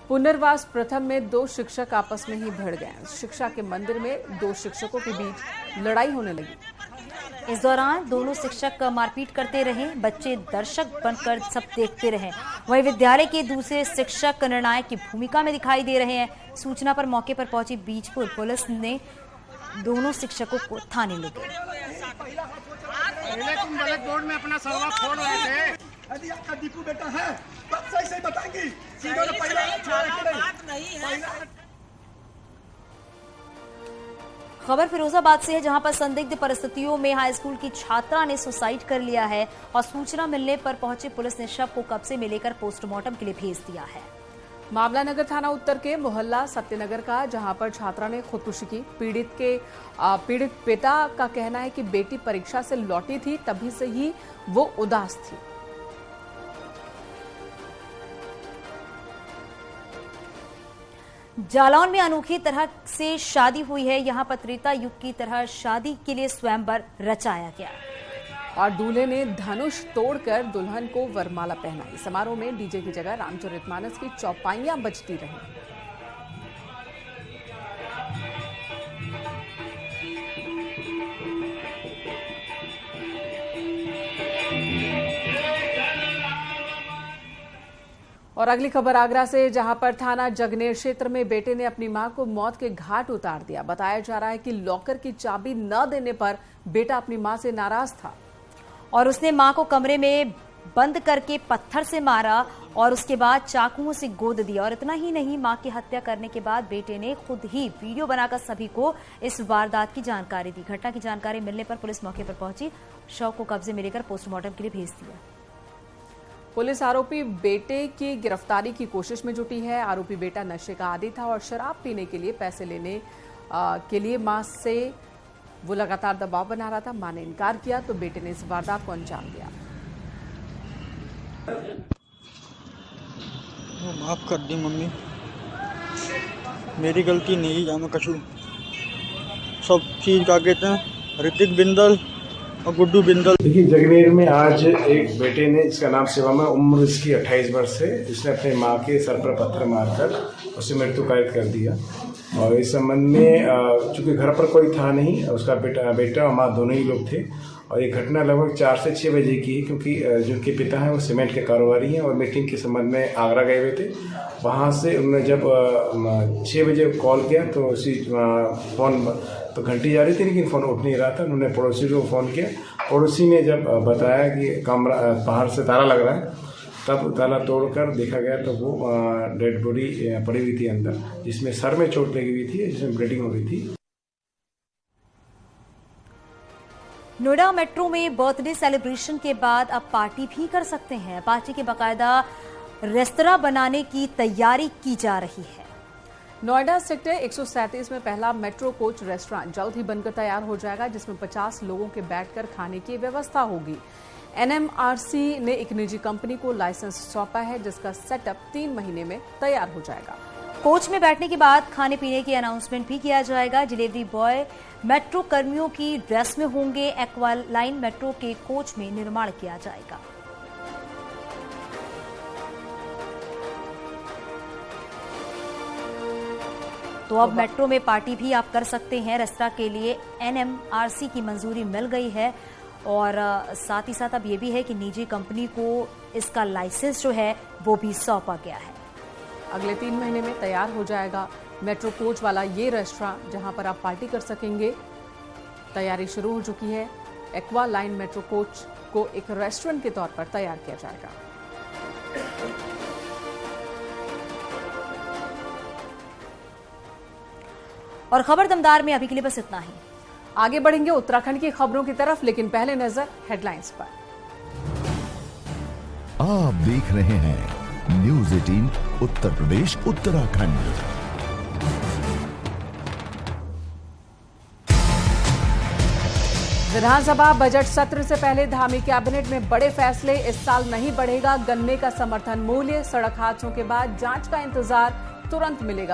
पुनर्वास प्रथम में 2 शिक्षक आपस में ही भिड़ गए। शिक्षा के मंदिर में 2 शिक्षकों के बीच लड़ाई होने लगी। इस दौरान दोनों शिक्षक मारपीट करते रहे। बच्चे दर्शक बनकर सब देखते रहे। वहीं विद्यालय के दूसरे शिक्षक निर्णायक की भूमिका में दिखाई दे रहे हैं। सूचना पर मौके पर पहुंची बीजपुर पुलिस ने दोनों शिक्षकों को थाने ले गए। तुम गलत बोर्ड में अपना सर्वर खोल रहे थे। यदि आपका दीपू बेटा है तो सही बताएंगी। खबर फिरोजाबाद से है, जहां पर संदिग्ध परिस्थितियों में हाई स्कूल की छात्रा ने सुसाइड कर लिया है और सूचना मिलने पर पहुंची पुलिस ने शव को कब्जे में लेकर पोस्टमार्टम के लिए भेज दिया है। मामला नगर थाना उत्तर के मोहल्ला सत्यनगर का, जहां पर छात्रा ने खुदकुशी की। पीड़ित पिता का कहना है कि बेटी परीक्षा से लौटी थी, तभी से ही वो उदास थी। जालौन में अनोखी तरह से शादी हुई है। यहां पर त्रेता युग की तरह शादी के लिए स्वयंवर रचाया गया और दूल्हे ने धनुष तोड़कर दुल्हन को वरमाला पहनाई। समारोह में डीजे की जगह रामचरितमानस की चौपाइयां बजती रहीं। और अगली खबर आगरा से, जहां पर थाना जगनेर क्षेत्र में बेटे ने अपनी मां को मौत के घाट उतार दिया। बताया जा रहा है कि लॉकर की चाबी न देने पर बेटा अपनी मां से नाराज था और उसने मां को कमरे में बंद करके पत्थर से मारा और उसके बाद चाकुओं से गोद दिया। और इतना ही नहीं, मां की हत्या करने के बाद बेटे ने खुद ही वीडियो बनाकर सभी को इस वारदात की जानकारी दी। घटना की जानकारी मिलने पर पुलिस मौके पर पहुंची, शव को कब्जे में लेकर पोस्टमार्टम के लिए भेज दिया। पुलिस आरोपी बेटे की गिरफ्तारी की कोशिश में जुटी है। आरोपी बेटा नशे का आदी था और शराब पीने के लिए पैसे लेने के लिए मां से वो लगातार दबाव बना रहा था। मां ने इनकार किया तो बेटे ने इस वारदात को अंजाम दिया। माफ कर दी मम्मी, मेरी गलती नहीं जाना कशू। सब चीज का कहते हैं ऋतिक बिंदल और गुड्डू बिंदल। देखिए, जगनेर में आज एक बेटे ने, इसका नाम शिवम है, उम्र इसकी 28 वर्ष है, जिसने अपने मां के सर पर पत्थर मारकर उसे मृत्यु कायद कर दिया। और इस संबंध में चूंकि घर पर कोई था नहीं, उसका बेटा और मां दोनों ही लोग थे। और ये घटना लगभग 4 से 6 बजे की है, क्योंकि जिनके पिता हैं वो सीमेंट के कारोबारी हैं और मीटिंग के संबंध में आगरा गए हुए थे। वहाँ से उन्होंने जब 6 बजे कॉल किया तो उसी फ़ोन तो घंटी जा रही थी लेकिन फ़ोन उठ नहीं रहा था। उन्होंने पड़ोसी को फ़ोन किया। पड़ोसी ने जब बताया कि कमरा बाहर से ताला लग रहा है, तब ताला तोड़कर देखा गया तो वो डेड बॉडी पड़ी हुई थी अंदर, जिसमें सर में चोट लगी हुई थी, जिसमें ब्लीडिंग हो रही थी। नोएडा मेट्रो में बर्थडे सेलिब्रेशन के बाद अब पार्टी भी कर सकते हैं। पार्टी के बाकायदा रेस्तरां बनाने की तैयारी की जा रही है। नोएडा सेक्टर 137 में पहला मेट्रो कोच रेस्टोरेंट जल्द ही बनकर तैयार हो जाएगा, जिसमें 50 लोगों के बैठकर खाने की व्यवस्था होगी। एनएमआरसी ने एक निजी कंपनी को लाइसेंस सौंपा है, जिसका सेटअप 3 महीने में तैयार हो जाएगा। कोच में बैठने के बाद खाने पीने की अनाउंसमेंट भी किया जाएगा। डिलीवरी बॉय मेट्रो कर्मियों की ड्रेस में होंगे। एक्वा लाइन मेट्रो के कोच में निर्माण किया जाएगा। तो अब मेट्रो में पार्टी भी आप कर सकते हैं। रेस्तरां के लिए एनएमआरसी की मंजूरी मिल गई है और साथ ही साथ अब ये भी है कि निजी कंपनी को इसका लाइसेंस जो है वो भी सौंपा गया है। अगले 3 महीने में तैयार हो जाएगा मेट्रो कोच वाला ये रेस्टोरेंट, जहां पर आप पार्टी कर सकेंगे। तैयारी शुरू हो चुकी है। एक्वा लाइन मेट्रो कोच को एक रेस्टोरेंट के तौर पर तैयार किया जाएगा। और खबर दमदार में अभी के लिए बस इतना ही। आगे बढ़ेंगे उत्तराखंड की खबरों की तरफ, लेकिन पहले नजर हेडलाइंस पर। आप देख रहे हैं न्यूज़ 18 उत्तर प्रदेश उत्तराखंड। विधानसभा बजट सत्र से पहले धामी कैबिनेट में बड़े फैसले। इस साल नहीं बढ़ेगा गन्ने का समर्थन मूल्य। सड़क हादसों के बाद जांच का इंतजार, तुरंत मिलेगा